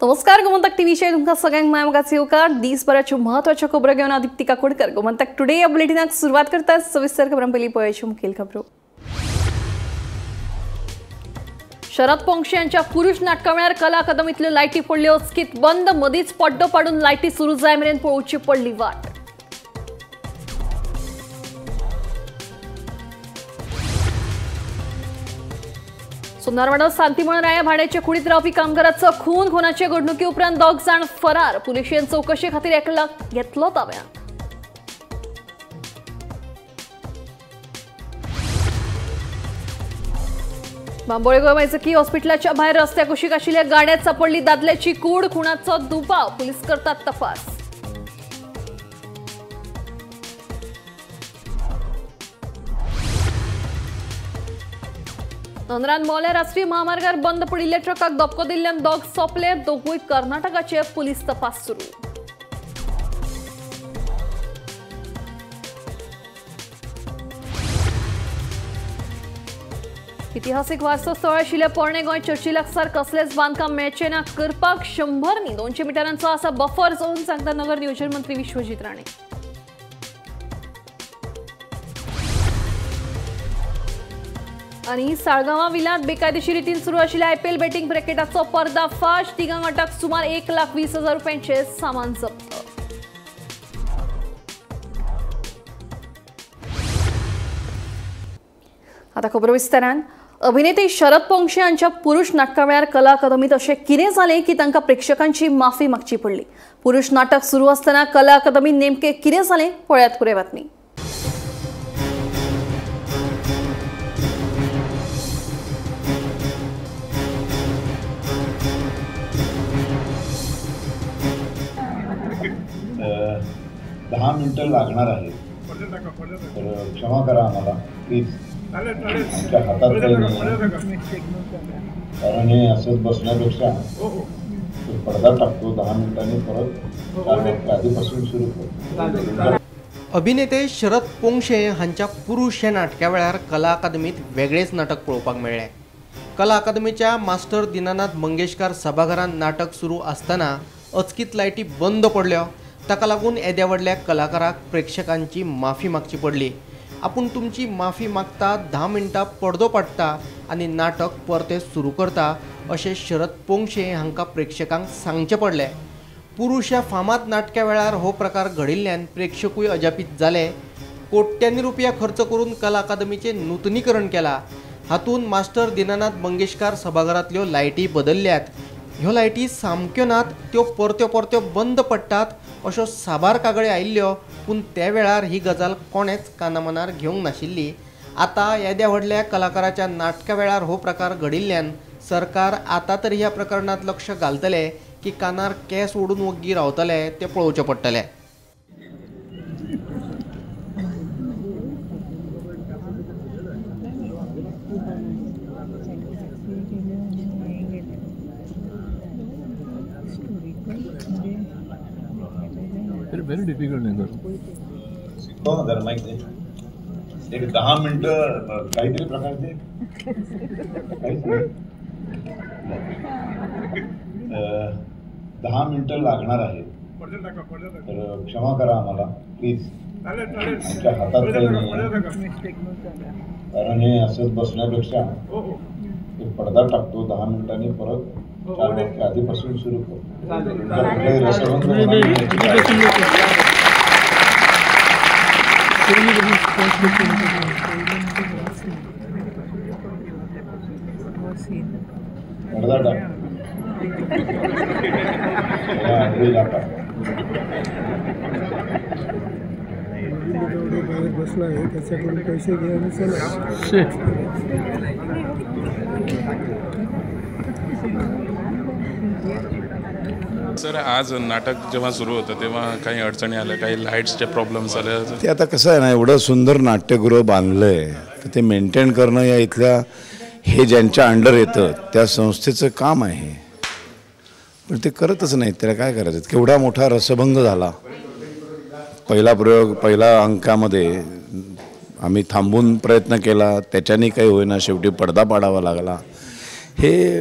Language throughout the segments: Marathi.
नमस्कार, गोमंतक टीव्हीचे तुमका सगळ्यांक मायमोगाचे येवकार दिसभराच्यो म्हत्वाच्यो खबरो घेवन दीप्तिका कोडकर गोमंतक टुडे या बुलेटिनाक सुरुवात करता सविस्तर खबरां पयलीं पळोवयाच्यो मुखेल खबरो। शरद पोंक्षे यांच्या पुरुष नाटका वेळार कला अकादमींतल्यो लायटी पडल्यो अचकीत बंद, मदींच पड्डो पाडून लायटी सुरू जाय मेरेन पळोवची पडली वाट। सोनारवाडा शांतीमळराया भाड्याच्या कुडीत रावपी कामगाराचो खूनाचे घडणुके उपरांत 2 जाण फरार, पुलिशेन चौकशे खातीर एकला घेतलो ताब्यात। बांबोळे गोंय वैजकी हॉस्पिटलाच्या भायर रस्त्याक कुशीक आशिल्ल्या गाड्यात सापडली दादल्याची कूड, खुणाचो दुबाव, पुलीस करतात तपास। अंदरान मोल्या राष्ट्रीय महामार्गार बंद पडिल्ल्या ट्रकाक धपको दिल्ल्यान 2 सोंपले, दोगूय कर्नाटकाचे, पुलीस तपास सुरू। इतिहासीक वारसोस्थळ आशिल्ल्या पोरणे गोंय चर्ची लागसार कसलेच बांदकाम मेळचे ना, करपाक 100 न्ही 200 मिटरांचो आसा बफर झोन, सांगता नगर नियोजन मंत्री विश्वजीत राणे। आणि साळगांवा विलात बेकायदेशीर रितीन सुरू आशिल्ल्या IPL बॅटिंग ब्रॅकेटाचो पर्दाफाश, तिगांक अटक, सुमार 1,20,000 रुपयांचे सामान जप्त। आता खबर विस्तारान। अभिनेते शरद पोंक्षे यांच्या पुरुष नाटका वेळार कला अकादमीत अशें कितें जालें की तांकां प्रेक्षकांची माफी मागची पडली। पुरुष नाटक सुरू आसतना कला अकादमीत नेमकें कितें जालें पळयात पुरे बातमी। दहा मिनिटं लागणार आहे, तर क्षमा करा आम्हाला प्लीज। आमच्या हातात काही नाही, कारण हे असंच बसण्यापेक्षा पडदा टाकतो, 10 मिनिटांनी परत 4 वाजता आधीपासून सुरू करतो। अभिनेते शरद पोंक्षे हांच्या पुरुष या नाटक्या वेळार कला अकादमीत वेगळेच नाटक पळोवपाक मेळ्ळें। कला अकादमीच्या मास्टर दिनानाथ मंगेशकार सभाघरांत नाटक सुरू आसतना अचकीत लायटी बंद पडल्यो, ताका लागून येद्या व्हडल्या कलाकाराक प्रेक्षकांची माफी मागची पडली। आपूण तुमची माफी मागता, 10 मिनटां पडदो पाडटा आनी नाटक परते सुरू करता अशें शरद पोंक्षे हांकां प्रेक्षकांक सांगचें पडलें। पुरुष ह्या फामाद नाटक्या वेळार हो प्रकार घडिल्ल्यान प्रेक्षकूय अजापीत जाले। कोट्यांनी रुपया खर्च करून कला अकादमीचें नूतनीकरण केलां। हातूंत मास्टर दिनानाथ मंगेशकार सभाघरांतल्यो लायटी बदलल्यात। ह्यो लायटी सामक्यो नात, त्यो परत्यो बंद पडटात अश्यो साबार कागळे आयिल्ल्यो, पूण त्या वेळार ही गजाल कोणेच कानामनार घेवंक नाशिल्ली। आतां येद्या व्हडल्या कलाकाराच्या नाटका वेळार हो प्रकार घडिल्ल्यान सरकार आतां तरी ह्या प्रकरणात लक्ष घालतले की कानार केस ओडून वग्गी रावतले तें पळोवचें पडटलें। very difficult नगर शिकतो ना जरा माहिती एक 10 मिनिटं काहीतरी प्रकार दे, काहीच नाही। 10 मिनिटं लागणार आहे, तर क्षमा करा आम्हाला प्लीज। आमच्या हातात काही नाही, कारण हे असंच बसण्यापेक्षा पडदा टाकतो, 10 मिनिटांनी परत 4 वाजता आधीपासून सुरू करतो। पडदा टाक बसला आहे, त्याच्याकडून पैसे घ्या। सर, आज नाटक जेव्हा सुरू होतं तेव्हा काही अडचणी आल्या, काही लाईट्सचे प्रॉब्लेम्स आले। ते आता कसं आहे ना, एवढं सुंदर नाट्यगृह बांधलंय तर ते मेंटेन करणं या इथल्या हे ज्यांच्या अंडर येतं त्या संस्थेचं काम आहे, पण ते करतच नाहीत। त्याला काय करायचं? केवढा मोठा रसभंग झाला पहिला प्रयोग, पहिला अंकामध्ये आम्ही थांबून प्रयत्न केला, त्याच्याने काही होईना, शेवटी पडदा पाडावा लागला। हे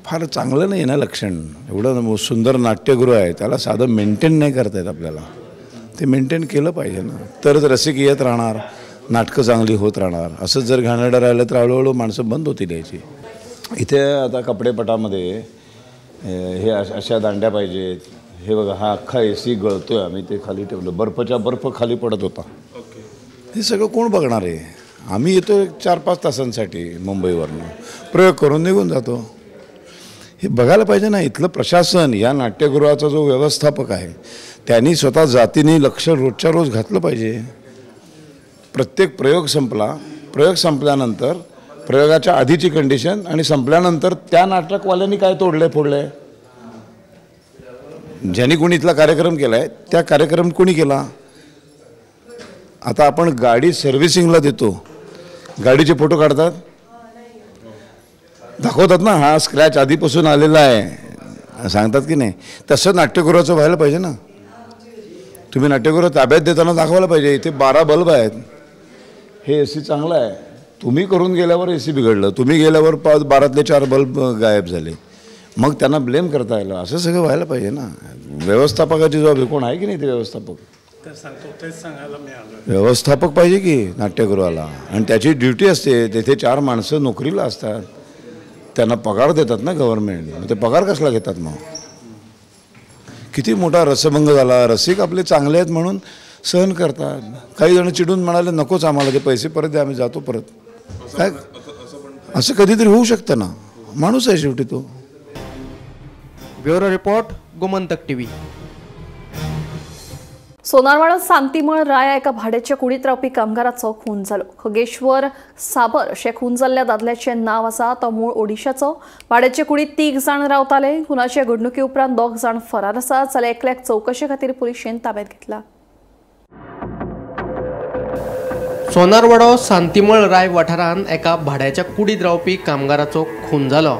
फार चांगलं नाही ना लक्षण. एवढं सुंदर नाट्यगृह आहे, त्याला साधं मेंटेन नाही करता येत आपल्याला. ते मेंटेन केलं पाहिजे ना, तरच रसिक येत राहणार, नाटकं चांगली होत राहणार. असंच जर घाणेरडं राहिलं तर हळूहळू माणसं बंद होतील यायची. इथे आता कपडेपटामध्ये हे अशा दांड्या पाहिजेत. हे बघा, हा अख्खा AC गळतोय, आम्ही ते खाली ठेवलं, बर्फ खाली पडत होता. हे सगळं कोण बघणार आहे? आम्ही येतो 4-5 तासांसाठी मुंबईवरनं, प्रयोग करून निघून जातो. हे बघायला पाहिजे ना. इथलं प्रशासन, या नाट्यगृहाचा जो व्यवस्थापक आहे त्यांनी स्वतः जातीने लक्ष रोजच्या रोज घातलं पाहिजे. प्रत्येक प्रयोग संपल्यानंतर प्रयोगाच्या आधीची कंडिशन आणि संपल्यानंतर त्या नाटकवाल्यांनी काय तोडलंय फोडलंय, ज्यांनी कोणी इथला कार्यक्रम केला आहे त्या कार्यक्रम कोणी केला. आता आपण गाडी सर्व्हिसिंगला देतो, गाडीचे फोटो काढतात, दाखवतात ना, हा स्क्रॅच आधीपासून आलेला आहे सांगतात की नाही. तसं नाट्यगृहाचं व्हायला पाहिजे ना. तुम्ही नाट्यगृह ताब्यात देताना दाखवायला पाहिजे इथे 12 बल्ब आहेत, हे AC चांगलं आहे. तुम्ही करून गेल्यावर AC बिघडलं, तुम्ही गेल्यावर 12तले 4 बल्ब गायब झाले, मग त्यांना ब्लेम करता येईल. असं सगळं व्हायला पाहिजे ना. व्यवस्थापकाची जबाबदारी कोण आहे की नाही? ते व्यवस्थापक पाहिजे की नाट्यगृहाला, आणि त्याची ड्युटी असते. तेथे 4 माणसं नोकरीला असतात, त्यांना पगार देतात ना गव्हर्नमेंट. मग ते पगार कसला घेतात? मग किती मोठा रसभंग झाला, रसिक आपले चांगले आहेत म्हणून सहन करतात. काही जण चिडून म्हणाले नकोच आम्हाला ते पैसे परत द्या, आम्ही जातो परत. काय असं कधीतरी होऊ शकतं ना, माणूस आहे शेवटी तो. Bureau report, Gomantak TV. सोनारवाडा सांतिमळ राया एका भाड्याच्या कुडीत रावपी कामगाराचो खून जालो. खगेश्वर साबर अशें खून जाल्ल्या दादल्याचें नांव आसा. तो मूळ ओडिशाचो. भाड्याचे कुडीत 3 जाण रावताले. खुनाचे घडणुके उपरांत 2 जाण फरार आसात, जाल्यार एकल्याक चौकशे खातीर पुलिशेन ताब्यात घेतला. सोनारवाडो सांतिमळ राय वाठारांत एका भाड्याच्या कुडीत रावपी कामगाराचो खून जालो.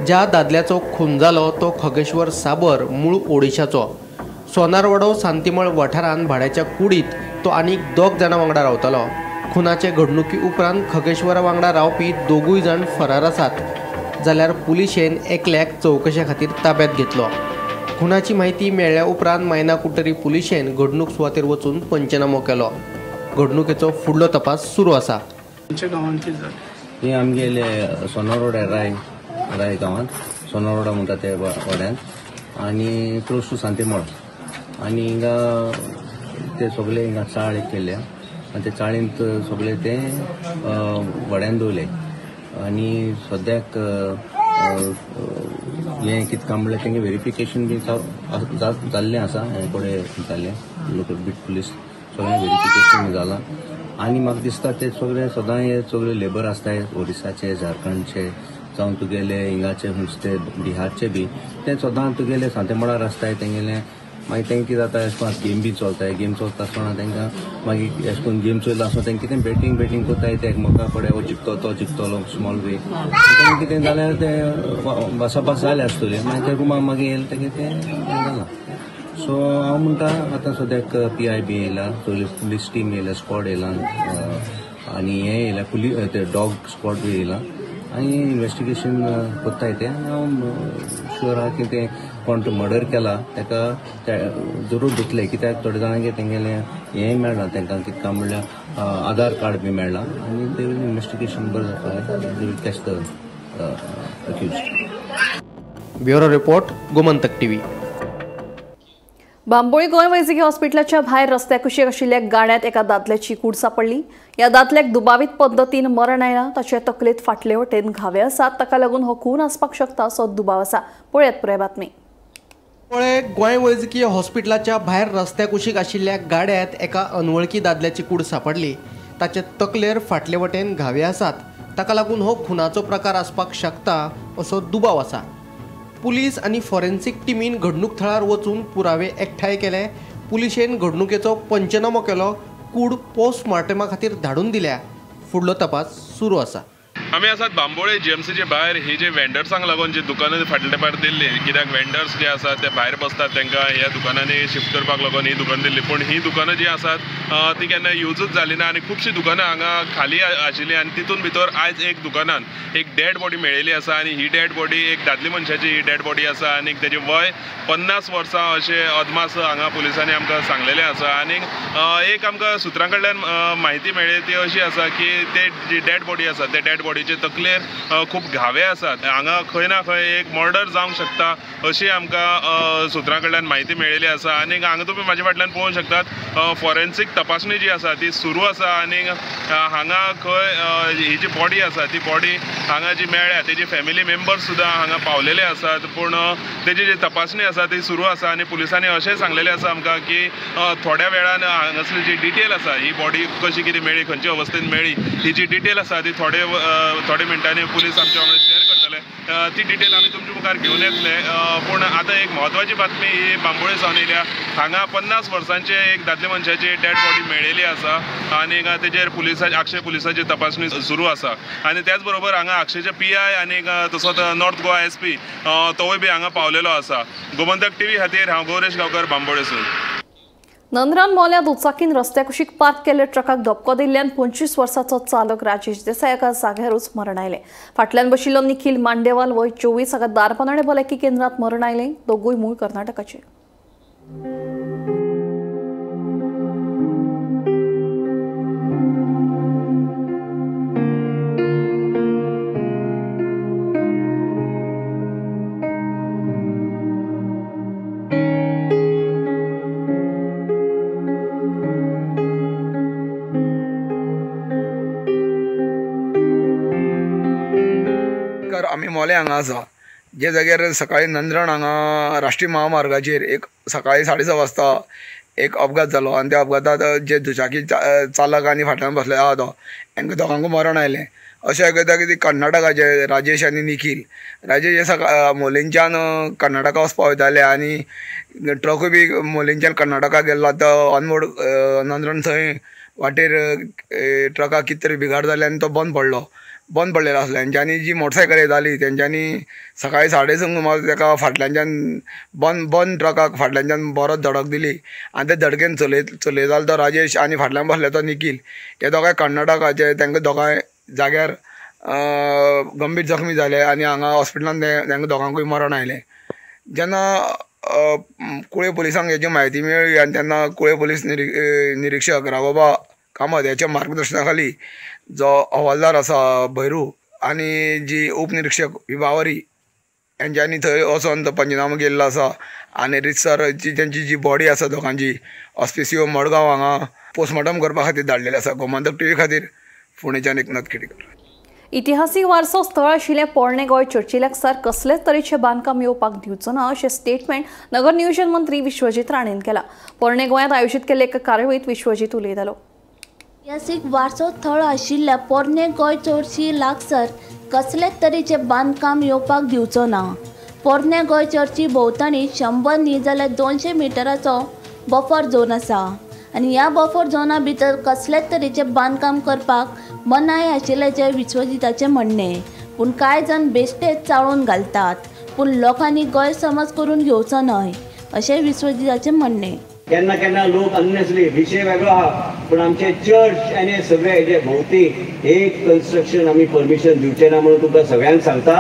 ज्या दादल्याचो खून जालो तो खगेश्वर साबर, मूळ ओडिशाचो. सोनारवाडो सांतिमळ वाठारांत भाड्याच्या कुडीत तो आनीक 2 जाणां वांगडा रावतालो. खुनाचे घडणुकी उपरांत खगेश्वरा वांगडा रावपी 2 जाण फरार आसात, जाल्यार पुलिशेन एकल्याक चौकशे खातीर ताब्यात घेतलो. खुनाची म्हायती मेळ्ळ्या उपरांत मायना कुट्टरी पुलिशेन घडणूक सुवातेर वचून पंचनामो केलो. घडणुकेचो फुडलो तपास सुरू आसा. ही आमगेले सोनारवाडा राय गांवांत, सोनारवाडा म्हणटा ते वाड्यान, आनी क्लोज टू सांतिमळ. आनी हिंगा ते सगळे हिंगा चाळ एक केल्या, आनी ते चाळींत सगळे ते वड्यान दवरले. आनी सद्याक हें कितें काम म्हणल्यार तेंगे व्हेरिफिकेशन बी जाल्लें आसा. हे कडेन जाल्लें लोकल बीट पुलीस सगळें व्हेरिफिकेशन जालां. आनी म्हाका दिसता ते सगळे सदां हे सगळे लेबर आसताय ओडिसाचे, झारखंडचे, जावं तुगेले हिंगाचे हुंचते बिहारचे बी, ते सदां तुगेले सांतेमळार आसताय. तेंगेले मागीर तेंकां कितें जाता अशें करून गेम बी चलताय. गेम चलता आसतना तेंकां मागीर अशें करून गेम चलता आसतना तेंकां कितें बेटींग कोत्ताय ते एकामेका कडेन हो जिखतो तो जिखतलो स्मॉल वे. तेंकां कितें जाल्यार ते वचपास जाले आसतले, मागीर ते रुमाक मागीर येयले तेगे तें जालां. सो हांव म्हणटा आतां सद्याक PIB येयला, पुलीस टीम येयला, स्क्वॉड येयला, आनी हें येयला पुलीस ते डॉग स्क्वॉड बी येयला, आनी इन्व्हेस्टिगेशन कोत्ताय ते. आनी हांव शुअर आहा की ते कोण मर्डर केला ताका जरूर धुतले, कित्याक थोडे जाणांगे तेंगेले हेंय मेळना तांकां कितें काय म्हणल्यार आधार कार्ड बी मेळना. आनी ते इन्व्हेस्टिगेशन बरें जातलें, they will catch the accused. Bureau report, Gomantak TV. Bambolim Goa वैजकी हॉस्पिटलाच्या भायर रस्त्याक कुशीक आशिल्ल्या गाड्यांत एका दादल्याची कूड सापडली. ह्या दादल्याक दुबावीत पद्दतीन मरण आयलां. ताचे तकलेत फाटले वटेन घावे आसात. ताका लागून हो खून आसपाक शकता असो दुबाव आसा. पळयात पुराय बातमी. गोंय वैजकीय हॉस्पिटलाच्या भायर रस्त्याक कुशीक आशिल्ल्या गाड्यांत एका अनवळखी दादल्याची कूड सापडली. ताचे तकलेर फाटले वटेन घावे आसात. ताका लागून हो खुनाचो प्रकार आसपाक शकता असो दुबाव आसा. पुलीस आनी फॉरेन्सिक टिमीन घडणूक थळार वचून पुरावे एकठांय केले. पुलिशेन घडणुकेचो पंचनामो केलो. कूड पोस्टमार्टमा खातीर धाडून दिल्या. फुडलो तपास सुरू आसा. आमी आसात बांबोळे जीएमसीचे भायर ही जे वेंडर्सांक लागून जी दुकानां फाटल्या तेंपार दिल्ली, कित्याक वेंडर्स जे आसात ते भायर बसतात, तांकां ह्या दुकानांनी शिफ्ट करपाक लागून ही दुकान दिल्ली. पूण ही दुकानां जी आसात ती केन्ना यूजूच जाली ना आनी खुबशीं दुकानां हांगा खाली आशिल्लीं आनी तितून भितर आयज एक दुकानान एक डेड बॉडी मेळिल्ली आसा आनी ही डेड बॉडी एक दादली मनशाची ही डेड बॉडी आसा आनी तेजें वय 50 वर्सां अशें अदमास हांगा पुलिसांनी आमकां सांगलेलें आसा. आनी एक आमकां सुत्रां कडल्यान म्हायती मेळ्ळी ती अशी आसा की ते जी डेड बॉडी आसा ते डेड बॉडीचे तकलेर खूब घावे आसात. हांगा खंय ना खंय एक मर्डर जावंक शकता अशी आमकां सुत्रां कडल्यान म्हायती मेळिल्ली आसा. आनी हांगा तुमी म्हाज्या फाटल्यान पळोवंक शकतात फॉरेन्सीक तपासणी जी आसा ती सुरू आसा. आनी हांगा खंय ही जी बॉडी आसा ती बॉडी हांगा जी मेळ्ळ्या तेजी फॅमिली मेंबर्स सुद्दां हांगा पावलेले आसात. पूण तेजी जी तपासणी आसा ती सुरू आसा आनी पुलिसांनी अशें सांगलेलें आसा आमकां की थोड्या वेळान हांगासली जी डिटेल आसा ही बॉडी कशी कितें मेळ्ळी, खंयच्या अवस्थेन मेळ्ळी, ही जी डिटेल आसा ती थोडे मिनटांनी पुलीस आमच्या वांगडा शेअर करतले. ती डिटेल आमी तुमच्या मुखार घेवन येतले. पूण आतां एक म्हत्वाची बातमी ही बांबोळे सावन येयल्या. हांगा 50 वर्सांचे एक दादले मनशाची डेड बॉडी मेळिल्ली आसा आनी तेजेर अक्षय पुलिसाची तपासणी सुरू आसा. आनी त्याच बरोबर हांगा अक्षयचे PI आनी तसोच नॉर्थ गोवा SP तोवूय बी हांगा पावलेलो आसा. गोमंतक TV खातीर हांव गौरेश गांवकर बांबोळेसून. नंदरान मोल्या दुचाकीन रस्त्या कुशीक पार्क केल्ल्या ट्रकाक धपको दिल्ल्यान 25 वर्साचो चालक राजेश देसाय एका जाग्यारूच मरण आयलें. फाटल्यान बशिल्लो निखिल मांडेवाल वय 24 हाका दारपनाडे भलायकी केंद्रांत मरण आयलें. दोगूय मूळ कर्नाटकाचे. आमी मोले हांगा आसा जे जाग्यार सकाळी नंदरान हांगा राष्ट्रीय महामार्गाचेर एक सकाळी 6:30 वाजता एक अपघात जालो आनी त्या अपघातात जे दुचाकी चालक आनी फाटल्यान बसलेलो आहा तो हांकां दोगांकूय मरण आयलें. अशें आयकता की ती कर्नाटकाचे राजेश आनी निखिल. राजेश हे मोलेंच्यान कर्नाटका वचपाक वयताले आनी ट्रकूय बी मोलेंच्यान कर्नाटका गेल्लो. तो ऑनबोर्ड नंदरान थंय वाटेर ट्रकाक कितें तरी बिगाड जाले आनी तो बंद पडलेलो आसलो. तेंच्यांनी जी मोटरसायकल येताली तेंच्यांनी सकाळी 6:30 सुमार ताका फाटल्यानच्यान बंद ट्रकाक फाटल्यानच्यान बरोच धडक दिली आनी ते धडकेन चलयतालो तो राजेश आनी फाटल्यान बसले तो निखिल. हे दोगांय कर्नाटकाचे. तांकां दोगांय जाग्यार गंभीर जखमी जाले आनी हांगा हॉस्पिटलान तांकां दोगांकूय मरण आयलें. जेन्ना कुळे पुलिसांक हेची म्हायती मेळ्ळी आनी तेन्ना कुळे पुलीस निरीक्षक राघोबा कामत हेच्या मार्गदर्शना खाली जो हवालदार आसा भैरू आनी जी उपनिरीक्षक विभावरी हेंच्यांनी थंय वचोन तो पंचनामो केल्लो आसा आनी रितसर तेंची जी बॉडी आसा दोगांची ऑस्पिसियो मडगांव हांगा पोस्टमॉर्टम करपा खातीर धाडलेली आसा. गोमंतक TV खातीर पुणेच्यान एकनाथ खेडेकर. इतिहासीक वारसो स्थळ आशिल्लें पोरणे गोंय चर्ची लागसार कसलेच तरेचे बांदकाम येवपाक दिवचो ना अशें स्टेटमेंट नगर नियोजन मंत्री विश्वजीत राणेन केलां. पोरणे गोंयांत आयोजीत केल्ले एका कार्यावळींत विश्वजीत उलयतालो. ऐतिहासीक वारसो स्थळ आशिल्ल्या पोरणे गोंय चर्ची लागसार कसलेच तरेचे बांदकाम येवपाक दिवचो ना. पोरणे गोंय चर्ची भोंवतणी 100 न्ही जाल्यार 200 मिटराचो बफर झोन आसा आनी ह्या बफर झोना भितर कसलेच तरेचे बांदकाम करपाक मनाय आशिल्ल्याचें विश्वजिताचें म्हणणें. पूण कांय जाण बेश्टेच चाळून घालतात. पूण लोकांनी गैरसमज करून घेवचो न्हय अशें विश्वजिताचें म्हणणें. केन्ना केन्ना लोक अननेसली विशय वेगळो आहा पूण आमचे चर्च आनी सगळे हेजे भोवती एक कन्स्ट्रक्शन आमी परमिशन दिवचे ना म्हणून तुमकां सगळ्यांक सांगता.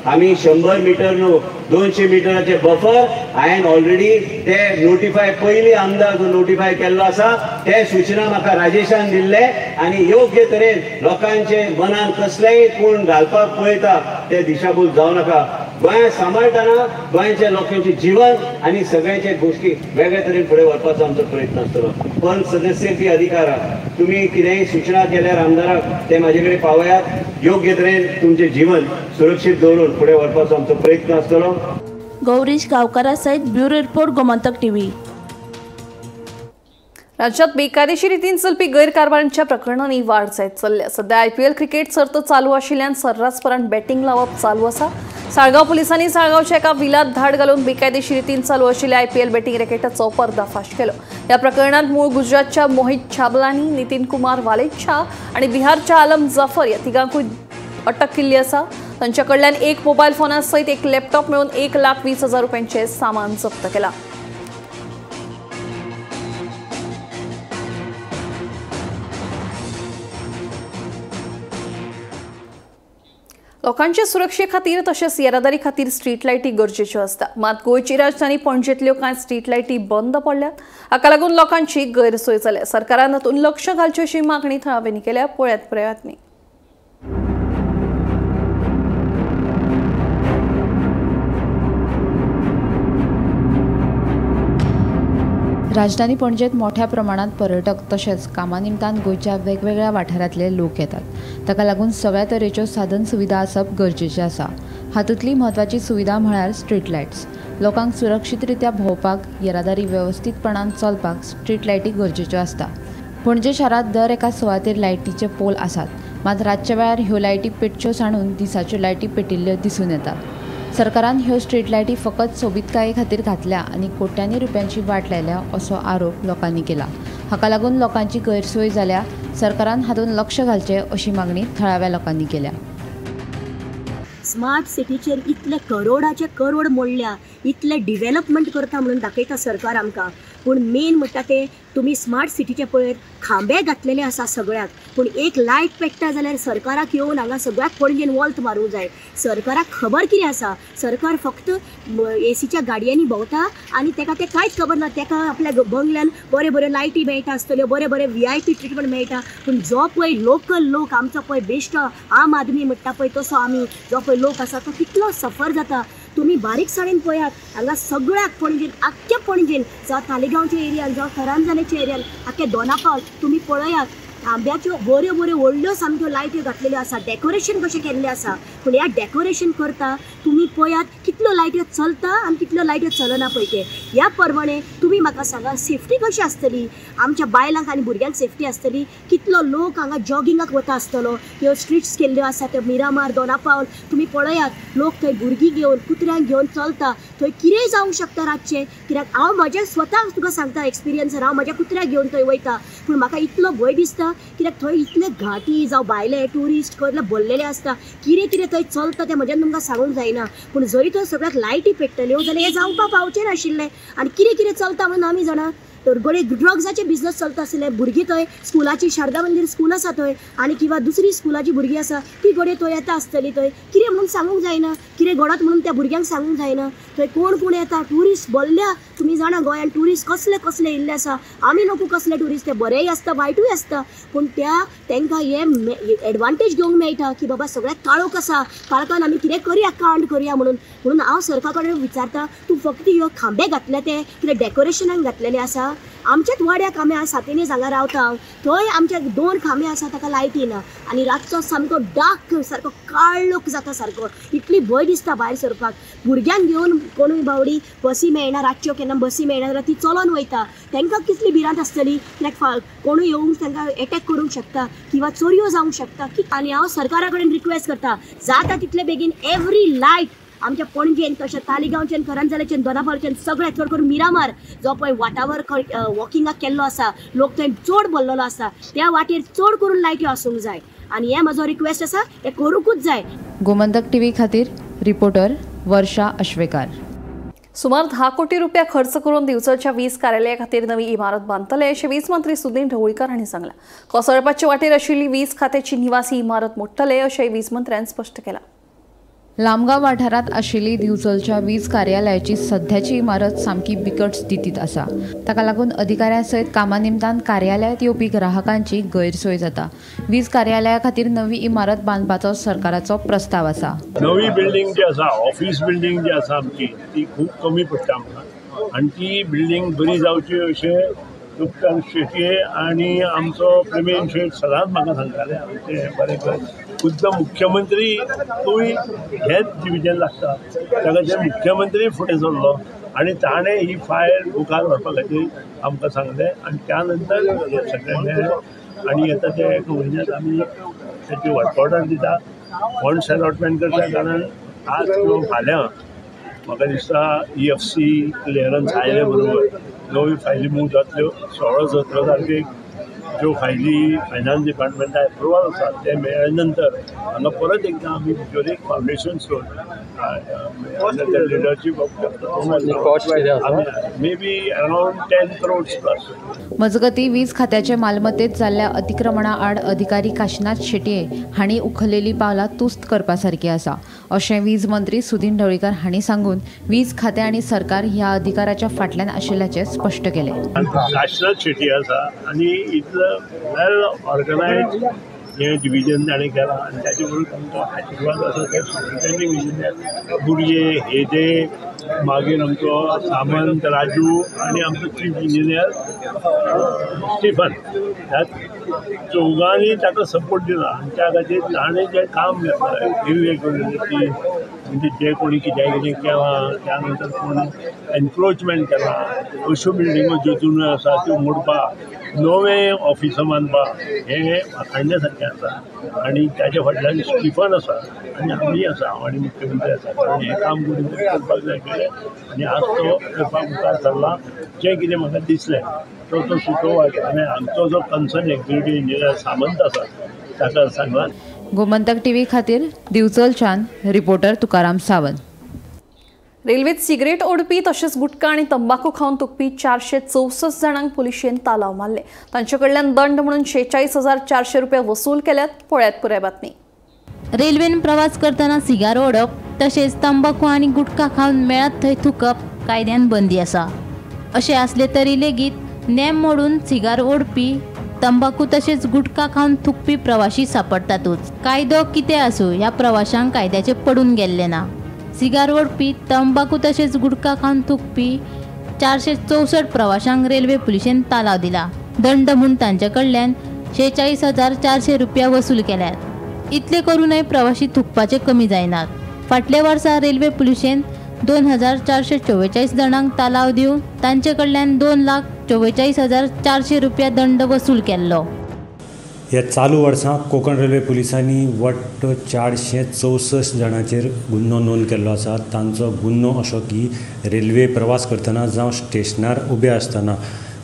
आमी 100 मिटर न्हू 200 मिटराचे बफर हांवें ऑलरेडी ते नोटिफाय पयलीं आमदार जो नोटिफाय केल्लो आसा ते सूचना म्हाका राजेशान दिल्ले आनी योग्य तरेन लोकांचे मनान कसलेय कोण घालपाक पळयता ते दिशाभूल जावं नाका. गोंय सांबाळटना गोंयच्या लोकांचे जीवन आनी सगळ्यांचे गोष्टी वेगळे तरेन फुडें व्हरपाचो आमचो प्रयत्न आसतलो. पण सदस्य ती अधिकार तुम्ही कितेंय सूचना केल्यार आमदाराक ते म्हाजे कडेन पावयात. योग्य तरेन तुमचें जीवन सुरक्षीत दवरून फुडें व्हरपाचो आमचो प्रयत्न आसतलो. गौरीश गांवकारा सयत ब्युरो रिपोर्ट गोमंतक TV. राज्यात बेकायदेशीर रितीन चलपी गैरकारभारांच्या प्रकरणांनी वाड जायत चल्ल्या. सध्या IPL क्रिकेट सर्त चालू आशिल्ल्यान सर्रासपणान बॅटिंग लावप चालू आसा. साळगांव पुलिसांनी साळगांवच्या एका विलात धाड घालून बेकायदेशीर रितीन चालू आशिल्ल्या IPL बॅटिंग रॅकेटाचो पर्दाफाश केलो. ह्या प्रकरणात मूळ गुजरातच्या मोहित छाबलानी, नितीन कुमार वालेच्छा आणि बिहारच्या आलम जाफर या तिगांकूय अटक केल्ली आसा। तांच्या कडल्यान एक मोबायल फोना सयत एक लॅपटॉप मेळून 1,20,000 रुपयांचे सामान जप्त केला। लोकांच्या सुरक्षे खातीर तशेंच येरादारी खातीर स्ट्रीट लायटी गरजेच्यो आसता। मात गोंयची राजधानी पणजेंतल्यो कांय स्ट्रीट लायटी बंद पडल्यात। हाका लागून लोकांची गैरसोय जाल्या। सरकारान हातूंत लक्ष घालची अशी मागणी थळाव्यांनी केल्या। पळयात प्रयत्नी। राजधानी पणजेत मोठ्या प्रमाणात पर्यटक तशेंच कामा निमतान गोंयच्या वेगवेगळ्या वाठारांतले लोक येतात। ताका लागून सगळ्या तरेच्यो साधन सुविधा आसप गरजेचें आसा। हातूंतली म्हत्वाची सुविधा म्हळ्यार स्ट्रीट लायट्स। लोकांक सुरक्षीतरित्या भोंवपाक, येरादारी वेवस्थीतपणान चलपाक स्ट्रीट लायटी गरजेच्यो आसता। पणजे शारांत दर एका सुवातेर लायटीचे पोल आसात, मात रातच्या वेळार ह्यो लायटी पेटच्यो सांडून दिसाच्यो लायटी पेटिल्ल्यो दिसून येता। सरकारान ह्यो स्ट्रीट लायटी फकत सोबीतकाये खातीर घातल्या आनी कोट्यांनी रुपयांची वाट लायल्या असो आरोप लोकांनी केला। हाका लागून लोकांची गैरसोय जाल्या। सरकारान हातूंत लक्ष घालचें अशी मागणी थळाव्या लोकांनी केल्या। स्मार्ट सिटीचेर इतले करोडाचे करोड मोडल्या, इतले डिवेलपमेंट करता म्हणून दाखयता सरकार आमकां, पूण मेन म्हणटा ते तुमी स्मार्ट सिटीचे पळयत खांबे घातलेले आसा सगळ्याक, पूण एक लायट पेट्टा जाल्यार सरकाराक येवन हांगा सगळ्याक पणजेन वॉल्त मारूंक जाय। सरकाराक खबर कितें आसा? सरकार फक्त एसीच्या गाडयांनी भोंवता आनी तेका तें कांयच खबर ना। तेका आपल्या बंगल्यान बऱ्यो बऱ्यो लायटी मेळटा आसतल्यो, बरे बरे VIP ट्रिटमेंट मेळटा, पूण जो पळय लोकल लोक आमचो पळय बेश्टो आम आदमी म्हणटा पळय तसो आमी जो पळय लोक आसा तो कितलो सफर जाता। तुम्ही बारीक साणेन पळयात, हांगा सगळ्याक पणजेन आख्ख्या पणजेन जावं तालिगांवच्या एरियान जावं करंजनाच्या एरियान आख्ख्या दोनापावल तुम्ही पळयात आंब्याच्यो बऱ्यो बऱ्यो व्हडल्यो सामक्यो लायट्यो घातलेल्यो आसा, डेकोरेशन कशें केल्लें आसा। पूण ह्या डेकोरेशन करता तुमी पळयात कितल्यो लायट्यो चलता आनी कितल्यो लायट्यो चलना पळय ते। ह्या प्रमाणे तुमी म्हाका सांगा सेफ्टी कशी आसतली, आमच्या बायलांक आनी भुरग्यांक सेफ्टी आसतली? कितलो लोक हांगा जॉगिंगाक वता आसतलो। ह्यो स्ट्रीट्स केल्ल्यो आसा त्यो मिरामार, दोनापावल तुम्ही पळयात लोक थंय भुरगीं घेवन कुत्र्यांक घेवन चलता। थंय कितेंय जावंक शकता रातचें, कित्याक हांव म्हजें स्वता तुका सांगता एक्सपिरियन्सान, हांव म्हज्या कुत्र्याक घेवन थंय वयता, पूण म्हाका इतलो भंय दिसता कित्याक थंय इतले घाटी जावं भायले ट्युरिस्ट कसले भरलेले आसता, कितें थंय चलता तें म्हज्यान तुमकां सांगूंक जायना। पूण जरी थंय सगळ्याक लायटी पेट्टल्यो जाल्यार हें जावपाक पावचें नाशिल्लें। आनी कितें चलता म्हणून आमी जाणा, तर गोडे ड्रग्साचे बिजनस चलता आसले। भुरगीं थंय स्कुलाची शारदा मंदिर स्कूल आसा थंय आनी किंवां दुसरी स्कुलाची भुरगीं आसा ती गोडे थंय येता आसतली। थंय कितें म्हणून सांगूंक जायना, कितें घडत म्हणून त्या भुरग्यांक सांगूंक जायना। थंय कोण कोण येता, ट्युरिस्ट भरल्या। तुमी जाणा गोंयान ट्युरिस्ट कसले कसले येयल्ले आसा। आमी नको कसले ट्युरिस्ट, ते बरेय आसता वायटूय आसता, पूण तेंकां हे एडवांटेज घेवंक मेळटा की बाबा सगळ्याक काळोख आसा, काळखान आमी कितें करया, कांड करया म्हणून हांव सरकार कडेन विचारता, तूं फक्त ह्यो खांबे घातले ते कितें डेकोरेशनाक घातलेले आसा? आमच्याच वाड्याक आमी सातेनीस हांगा रावता, थंय आमच्या 2 खांबे आसा ताका लायटी ना आनी रातचो सामको डार्क सारको काळोख जाता सारको। इतली भंय दिसता भायर सरपाक। भुरग्यांक घेवन कोणूय बावडी बसी मेळना, रातच्यो केन्ना बसी मेळना जाल्यार ती चलोन वयता, तांकां कितली भिरांत आसतली, कित्याक कोणूय येवंक तांकां एटॅक करूंक शकता किंवां चोरयो जावंक शकता। आनी हांव सरकारा कडेन रिक्वेस्ट करता, जाता तितले बेगीन एवरी लायट आमच्या पणजेन तशें तालिगांवच्यान, करंजनाच्यान, दोनापावलच्यान सगळे चड करून मिरामार जो पळय वाटावर वॉकिंगाक केल्लो आसा, लोक थंय चड भरलेलो आसा, त्या वाटेर चड करून लायट्यो आसूंक जाय आनी हें म्हजो रिक्वेस्ट आसा, हें करूंकूच जाय। गोमंतक TV खातीर रिपोर्टर वर्षा अश्वेकार। सुमार 10 कोटी रुपया खर्च करून दिवचलच्या वीज कार्यालया खातीर नवी इमारत बांदतले अशें वीज मंत्री सुदीन ढवळीकर हांणी सांगलां। कोसळपाचे वाटेर आशिल्ली वीज खात्याची निवासी इमारत मोडटले अशेंय वीज मंत्र्यान स्पश्ट केलां। लामगांव वाठारात आशिल्ली दिवचलच्या वीज कार्यालयाची सध्याची इमारत सामकी बिकट स्थितीत आसा। ताका लागून अधिकाऱ्यां सयत कामा निमतान कार्यालयात येवपी ग्राहकांची गैरसोय जाता। वीज कार्यालया खातीर नवी इमारत बांदपाचो सरकाराचो प्रस्ताव आसा। नवी बिल्डींग जी आसा, ऑफिस बिल्डींग जी आसा आमची, ती खूब कमी पडटा आमकां आनी ती बिल्डींग बरी जावची अशें डॉक्टर शेटये आनी आमचो प्रवीण शेट सदांच म्हाका सांगताले, आमचे बरें खुद्द मुख्यमंत्रीय हेच डिविजन लागता, ताका ते मुख्यमंत्री फुडें सरलो आनी ताणें ही फायल मुखार व्हरपा खातीर आमकां सांगलें आनी त्या नंतर सगळें मेळ्ळें आनी येता ते 1 म्हयन्यांत आमी तेची वर्कऑर्डर दिता, फंड्स अलॉटमेंट करता। कारण आज किंवा फाल्यां म्हाका दिसता EFC क्लियरन्स आयले बरोबर नवी फायली मूव जातल्यो। 16-17 तारखेक ज्यो फायली फायनान्स डिपार्टमेंटा एप्रुवल आसा ते मेळ्ळे नंतर हांगा परत एकदां आमी भितर एक फावंडेशन सोड leadership of may be around 10 crores plus. मजगती वीज खात्याचे मालमत्तेत जाल्ल्या अतिक्रमणा आड अधिकारी काशीनाथ शेटये हांणी उखललेली पावलां तुस्त करपा सारकी आसा अशें वीज मंत्री सुदीन ढवळीकर हांणी सांगून वीज खातें आनी सरकार ह्या अधिकाराच्या फाटल्यान आशिल्ल्याचें स्पश्ट केलें. काशीनाथ शेट्टी आसा आनी इतलो वेल ऑर्गनायज हे डिविजन ताणें केलां आनी ताचे बरोबर आमचो आशिर्वाद आसा ते सुपरिटेंडिंग इंजिनियर बुरये हेदे मागीर आमचो सामंत राजू आनी आमचो चीफ इंजिनियर स्टिफन ह्या चौगांनी ताका सपोर्ट दिला आनी त्या खातीर ताणें जें काम इरेग्युलरिटी म्हणजे जे कोणी कितें केलां त्या नंतर कोण एनक्रोचमेंट केलां अश्यो बिल्डिंगो ज्यो जुन्यो आसा त्यो मोडपाक नवें ऑफिसां बांदपाक हें वाखाणण्या सारकें आसा आनी ताच्या फाटल्यान स्टिफन आसा आनी आमी आसा हांव आनी मुख्यमंत्री आसा कारण हें काम करून करपाक जाय केलें आनी आज तो करपाक मुखार सरला. जें कितें म्हाका दिसलें तो सुचोवपाक आनी आमचो जो कन्सर्न एक्झिक्युटीव इंजिनियर सामंत आसा ताका सांगला. गोमंतक टीव्ही खातीर दिवचलच्यान रिपोर्टर तुकाराम सावंत. रेल्वेत सिगरेट ओडपी तशेंच गुटखा आनी तंबाखू खावन तुकपी 464 जाणांक पुलिशेन तालाव मारले. तांचे कडल्यान दंड म्हणून 46,400 रुपया वसूल केल्यात. पळयात पुराय बातमी. रेल्वेन प्रवास करतना सिगार ओडप तशेंच तंबाखू आनी गुटखा खावन मेळत थंय थुकप कायद्यान बंदी आसा. अशें आसले तरी लेगीत नेम मोडून सिगार ओडपी तंबाखू तशेंच गुटखा खावन थुकपी प्रवाशी सापडटातूच. कायदो कितें आसूं ह्या प्रवाशांक कायद्याचे पडून गेल्ले ना. सिगार ओडपी तंबाखू तशेंच गुटखा खावन थुकपी 464 प्रवाशांक रेल्वे पुलिशेन तालाव दिला. दंड म्हूण तांचे कडल्यान 46,400 रुपया वसूल केल्यात. इतले करूनय प्रवाशी थुकपाचे कमी जायनात. फाटल्या वर्सा रेल्वे पुलिशेन 2,444 जाणांक तालाव दिवन तांचे कडल्यान 2,44,400 रुपया दंड वसूल केल्लो. ह्या चालू वर्साक कोंकण रेल्वे पुलिसांनी वट्ट 464 जाणांचेर गुन्हो नोंद केल्लो आसा. तांचो गुन्हो असो की रेल्वे प्रवास करतना जावं स्टेशनार उबे आसतना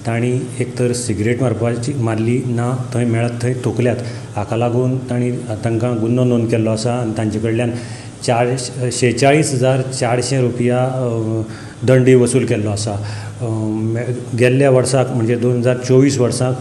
तांणी एक तर सिगरेट मारली ना थंय मेळत थंय थुकल्यात. हाका लागून तांकां गुन्हो नोंद केल्लो आसा आनी तांचे कडल्यान 46,400 रुपया दंडी वसूल केल्लो आसा. गेल्ल्या वर्साक म्हणजे 2024 वर्साक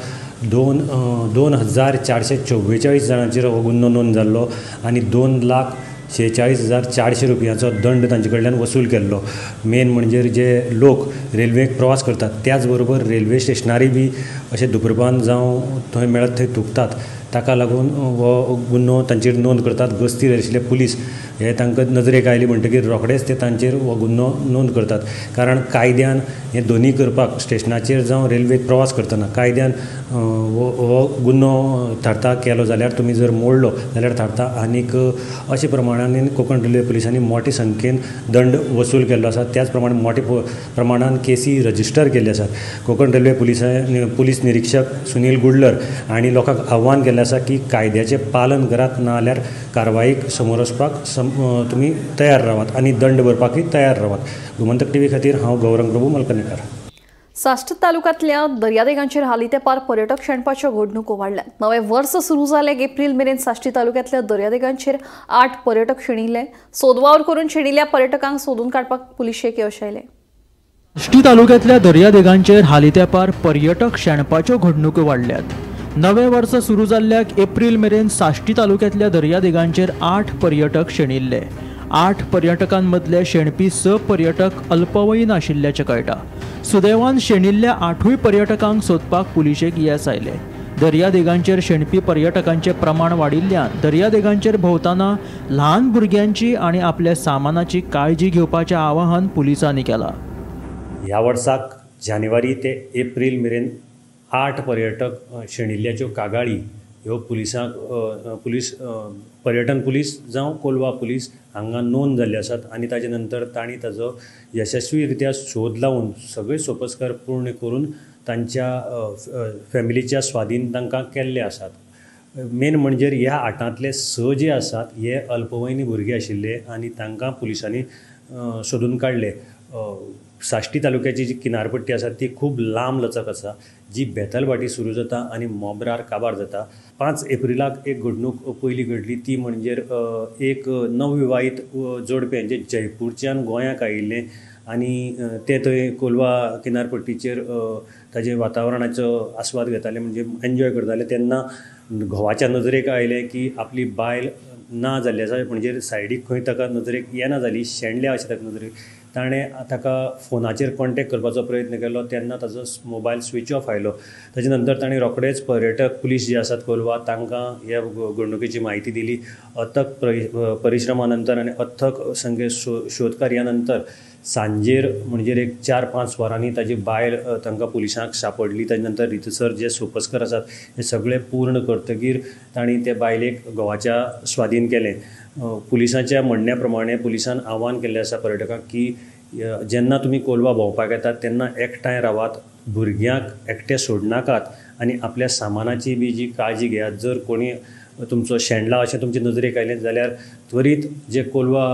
2,444 जाणांचेर हो गुन्हो नोंद जाल्लो आनी 2,46,400 रुपयाचो दंड तांचे कडल्यान वसूल केल्लो. मेन म्हणजे जे लोक रेल्वेक प्रवास करतात त्याच बरोबर रेल्वे स्टेशनारी बी अशें धुप्रपान जावं थंय मेळत थंय थुकतात. ताका लागून हो गुन्हो तांचेर नोंद करतात. गस्तीर आशिल्ले पुलीस हे तांकां नजरेक आयली म्हणटकीर रोखडेच ते तांचेर हो गुन्हो नोंद करतात. कारण कायद्यान हे दोनी करपाक स्टेशनाचेर जावं रेल्वेक प्रवास करतना कायद्यान हो गुन्हो थारता केलो जाल्यार तुमी जर मोडलो जाल्यार थारता. आनीक अशे प्रमाणान कोंकण रेल्वे पुलिसांनी मोठे संख्येन दंड वसूल केल्लो आसा. त्याच प्रमाणे मोठे प्रमाणान केसी रजिस्टर केल्ले आसात. कोंकण रेल्वे पुलीस निरीक्षक सुनील गुडलर हांणी लोकांक आव्हान केल्लें आसा की कायद्याचें पालन करात ना जाल्यार कारवाईक समोर वचपाक तुमी तयार रावात आनी दंड भरपाकूय तयार रावात. गोमंतक टीव्ही खातीर हांव गौरंग प्रभू मलकनेकार. साश्ट तालुक्यांतल्या दर्यादेगांचेर हालीं तेंपार पर्यटक शेणपाच्यो घडणुको वाडल्यात. नवें वर्स सुरू जालें एप्रील मेरेन साश्टी तालुक्यांतल्या दर्यादेगांचेर 8 पर्यटक शेणिल्ले. सोदवावर करून शेणिल्ल्या पर्यटकांक सोदून काडपाक पुलिशेक यश आयलें. साश्टी तालुक्यांतल्या दर्यादेगांचेर हालीं तेंपार पर्यटक शेणपाच्यो घडणुको वाडल्यात. नवें वर्स सुरू जाल्ल्याक एप्रील मेरेन साश्टी तालुक्यांतल्या दर्यादेगांचेर 8 पर्यटक शेणिल्ले. 8 पर्यटकांमदले शेणपी 6 पर्यटक अल्पवयीन आशिल्ल्याचें कळटा. सुदैवान शेणिल्ल्या 8 पर्यटकांक सोदपाक पुलिशेक येस आयले. दर्यादेगांचेर शेणपी पर्यटकांचें प्रमाण वाडिल्ल्यान दर्यादेगांचेर भोंवतना ल्हान भुरग्यांची आनी आपल्या सामानाची काळजी घेवपाचें आवाहन पुलिसांनी केलां. ह्या वर्साक जानेवारी ते एप्रील मेरेन 8 पर्यटक शेणिल्ल्याच्यो कागाळी ह्यो पर्यटन पुलीस जावं कोलवा पुलीस हांगा नोंद जाल्ले आसात. आनी ताजे नंतर तांणी ताजो यशस्वी रित्या शोध लावन सगळे सोपस्कार पूर्ण करून तांच्या फॅमिलीच्या स्वाधीन तांकां केल्ले आसात. मेन म्हणजे ह्या 8 6 जे आसात हे अल्पवयीन भुरगे आशिल्ले आनी तांकां पुलिसांनी सोदून काडले. साश्टी तालुक्याची जी किनारपट्टी आसा ती खूब लांब लचक आसा, जी बेतलबाटी सुरू जाता आनी मोबरार काबार जाता. 5 एप्रिलाक एक घडणूक पयली घडली, ती म्हणजे एक नवविवाहीत जोडपें जे जयपूरच्यान गोंयाक आयिल्लें आनी ते थंय कोलवा किनारपट्टीचेर ताजे वातावरणाचो आस्वाद घेताले, म्हणजे एन्जॉय करताले. तेन्ना घोवाच्या नजरेक आयलें की आपली बायल ना जाल्ली आसा, म्हणजे सायडीक खंय ताका नजरेक येना जाली, शेणल्या अशें ताका नजरेक. ताणें ताका फोनाचेर कॉन्टेक्ट करपाचो प्रयत्न केलो, तेन्ना ताजो मोबायल स्विच ऑफ आयलो. ताचे नंतर ताणें रोखडेच पर्यटक पुलीस जे आसात कोलवा तांकां ह्या घडणुकेची म्हायती दिली. अथक परिश्रमा नंतर आनी अथक शोधकार्या नंतर सांजेर म्हणजे एक 4-5 वरांनी ताजी बायल तांकां पुलिसांक सापडली. ताजे नंतर रितसर जे सोपस्कर आसात हे सगळे पूर्ण करतकीर तांणी ते बायलेक घोवाच्या स्वाधीन केलें. पुलिसांच्या म्हणण्या प्रमाणे पुलिसान आव्हान केल्लें आसा पर्यटकांक की जेन्ना तुमी कोलवा भोंवपाक येतात तेन्ना एकठांय रावात, भुरग्यांक एकटे सोडनाकात आनी आपल्या सामानाची बी जी काळजी घेयात. जर कोणी तुमचो शेणला अशें तुमचे नजरेक आयलें जाल्यार त्वरीत जे कोलवा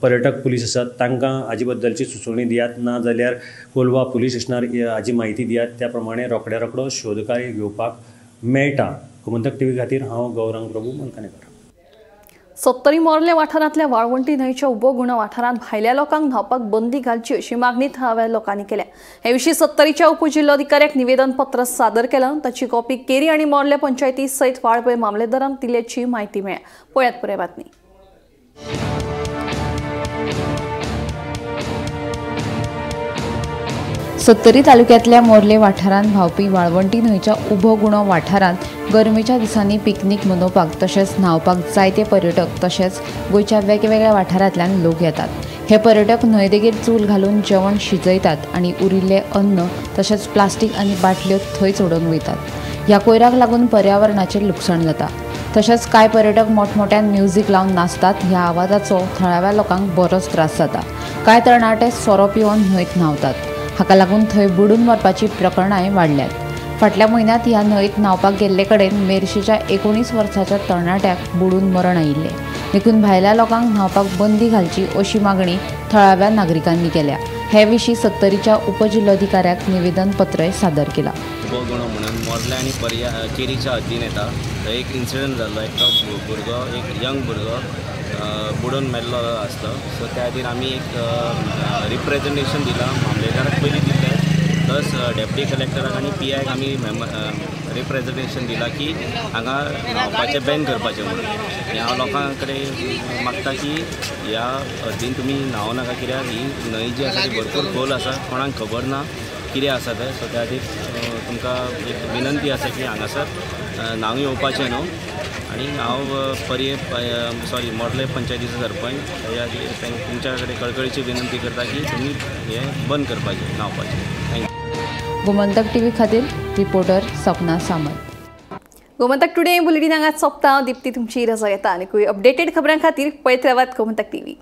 पर्यटक पुलीस आसात तांकां हाजे बद्दलची सुचोवणी दियात, ना जाल्यार कोलवा पुलीस स्टेशनार हाजी म्हायती दियात. त्या प्रमाणे रोखड्या शोधकार्य घेवपाक मेळटा. गोमंतक टीव्ही खातीर हांव गौरांग प्रभू मलकानेकर. 70 मोर्ले वाठारांतल्या वाळवंटी न्हंयच्या उबोगुणा वाठारांत भायल्या लोकांक न्हावपाक बंदी घालची अशी मागणी थळाव्या लोकांनी केल्या. हे विशीं 70च्या उपजिल्लोधिकाऱ्याक निवेदन पत्र सादर केलं. ताची कॉपी केरी आणि मोर्ले पंचायती सयत वाळपय मामलेदारांक दिल्याची माहिती मेळ्ळ्या. पळयात पुराय बातमी. 70 तालुक्यातल्या मोर्ले वाठारांत व्हांवपी वाळवंटी न्हंयच्या उबोगुणो वाठारांत गरमेच्या दिसांनी पिकनीक मनोवपाक तशेंच न्हावपाक जायते पर्यटक तशेंच गोंयच्या वेगवेगळ्या वाठारांतल्यान लोक येतात. हे पर्यटक न्हंयदेगेर चूल घालून जेवण शिजयतात आनी उरिल्ले अन्न तशेंच प्लास्टीक आनी बाटल्यो थंयच उडोवन वयतात. ह्या कोयराक लागून पर्यावरणाचें लुकसाण जाता. तशेंच कांय पर्यटक मोठमोठ्यान म्युझीक लावन नाचतात. ह्या आवाजाचो थळाव्या लोकांक बरोच त्रास जाता. कांय तरणाटे सोरो पिवन न्हंयत न्हांवतात. हाका लागून थंय बुडून मरपाची प्रकरणांय वाडल्यात. फाटल्या म्हयन्यांत ह्या न्हंयत न्हावपाक गेल्ले कडेन मेर्शेच्या 19 वर्साच्या तरणाट्याक बुडून मरण आयिल्लें. देखून भायल्या लोकांक न्हावपाक बंदी घालची अशी मागणी थळाव्या नागरिकांनी केल्या. हे विशीं 70च्या उपजिल्लोधिकाऱ्याक निवेदन पत्रय सादर केलां. उबोगुणो म्हणून मोर्ले आनी केरीच्या हद्दीन येता. थंय एक इन्सिडंट जाल्लो. एकटो भुरगो, एक यंग भुरगो बुडून मेल्लो आसलो. सो त्या खातीर आमी एक रिप्रेझेंटेशन दिलां. मामलेदाराक पयलीं दिलें, प्लस डेप्युटी कलेक्टराक आनी PIक आमी रिप्रेझेंटेशन दिलां की हांगा न्हावपाचें बॅन करपाचें म्हणून. हांव लोकां कडेन मागता की ह्या हद्दीन तुमी न्हांव नाका, कित्याक ही न्हंय जी आसा ती भरपूर खोल आसा, कोणाक खबर ना कितें आसा तें. सो त्या खातीर तुमकां एक विनंती आसा की हांगासर न्हांव येवपाचें न्हू. आनी हांव मोर्ले पंचायतीचो सरपंच तुमच्या कडेन कळकळीची विनंती करता की तुमी हें बंद करपाचें न्हावपाचें. थँक्यू. गोमंतक टीव्ही खातीर reporter Sapna Samant. Gomantak today bulletin हांगाच सोंपता. दिप्ती तुमची रजा येता आनी अपडेटेड खबरां खातीर पळयत रावात गोमंतक टीव्ही.